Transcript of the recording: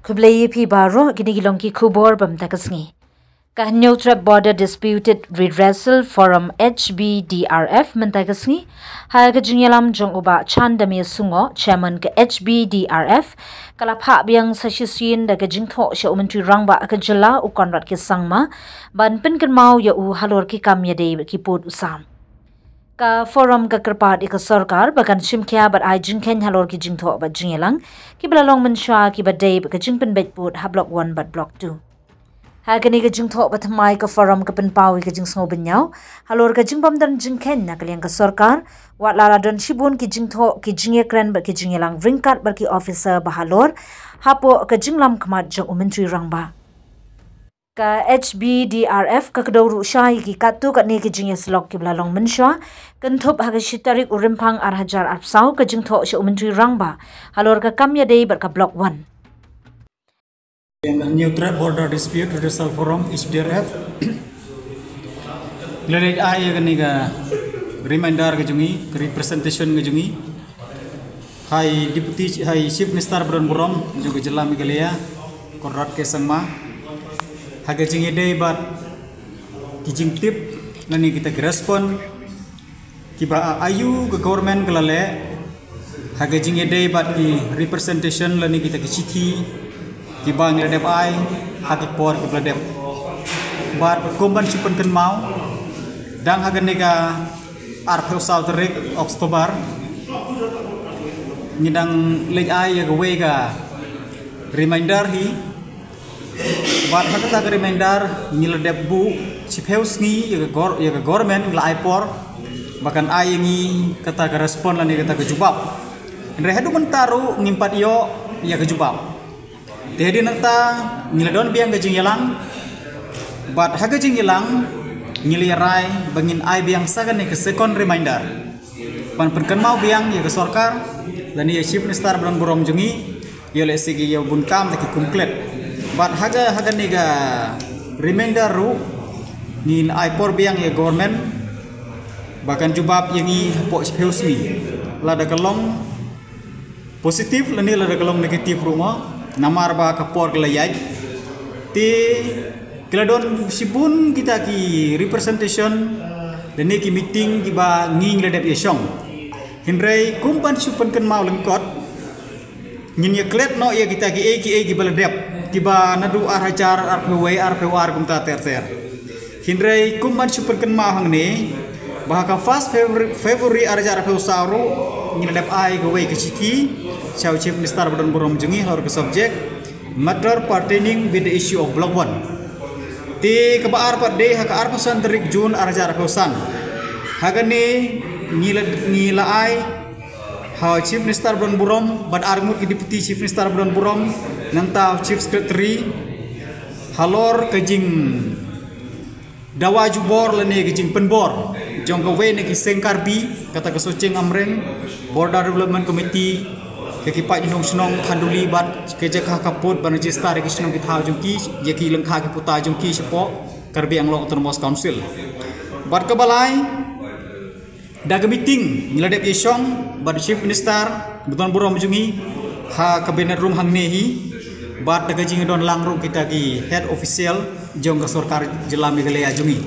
Kublai pi baro gini gilong ki kubor bam takasngi. Kah Neutral Border Disputed Redressal Forum HBDRF mentakasngi ha ka jingyalam jong uba chandami sungo chairman ke HBDRF kalapha biang sashisin da ka jingtho sha umentri rangba ka jala u konrat ke sangma ban pen kan mau ya u halor ki kam ya de ki put usam ka forum ka kerpat ika sarkar bakan shimkya bat ai jingken halor ki jingtho bat jingyalang ki belalong mensha ki badai ka jingpen bet put ha block 1 bat block 2 Hagani ka jingtho batamai ka forum ka penpawi ka jingsngo benyau halor ka jingbam dan jingken na kaliang ka sarkar wat lara don shibun ki jingtho ki jingekren ba ki jingelang ringkat ba ki officer bahalor hapo ka jinglam kmat jong umentri rangba ka HBDRF ka kadawru shai ki katu ka ni ki jingeslok ki blalong mensha kenthop ha ka shitarik urimpang arhajar arpsau ka jingtho sha umentri rangba halor ka kamya dei ba ka block 1 Neutral Border Dispute Redressal Forum HBDRF. Glad ai ka ni ka reminder ka jungi, ka representation ka jungi. Hai Deputy Hai Chief Minister Bron Burom juga jelam galea korat ke sangma. Haga jingi day bat kijing tip nani kita respon kiba ayu ke government kelale haga jingi day bat ki representation lani kita ki chithi Kibang ledep ai haki por ke ledep bat komban chupan kan mau dang hagan nega arpeu sau terik Oktober nyidang lej ai ya gawe ga reminder hi bat hakata ga reminder ni ledep bu chipeu sngi ya ga government la ai por bahkan ai ngi kata ga respon lani kata ga jubab rehedu mentaru ngimpat yo ya ga jubab Jadi nata ngiladon biang gajing yalang, bat haga jing yalang ngilirai bangin ai biang sagan ke second reminder. Pan perken mau biang ya ke sorkar dan ya Chief Minister Bron Burom jungi ya le segi ya bunkam taki komplit. Bat haga niga reminder ru ni ai por biang ya government bahkan jubab yang i po speusni lada kelong positif lani lada kelong negatif rumah namar ba kapor kelayaj ti keladon sibun kita ki representation dan ki meeting ki ba nging ledep yesong hinrei kumpan supan kan mau lengkot ngin ya klet no ya kita ki baledep ki ba nadu arhajar arpewar kumta ter hinrei kumpan supan kan mau hangne bahaka first February arhajar arpew sauru ngin ledep ai gawe ke ciki Chau Chief Minister Bron Burom jungi hor ke subject matter pertaining with the issue of block 1 ti kebaar pat day haka arpasan terik Jun arjar arpasan hagani ngila ai ha Chief Minister Bron Burom bad armut ki Deputy Chief Minister Bron Burom nanta Chief Secretary halor kejing dawa jubor lene kejing penbor jong gawe ne ki sengkarbi kata kesoceng amreng Border Development Committee Kekipat jinong senong kanduli bat kerja kaput ban register ki senong kita jungki yaki lengkha ki puta jungki sepo karbi ang long autonomous council bat kebalai daga meeting ngiladep yesong bat Chief Minister Bron Burom jungi ha cabinet room hang nehi bat daga jing don langru kita ki head official jong ka sarkar jela Meghalaya jungi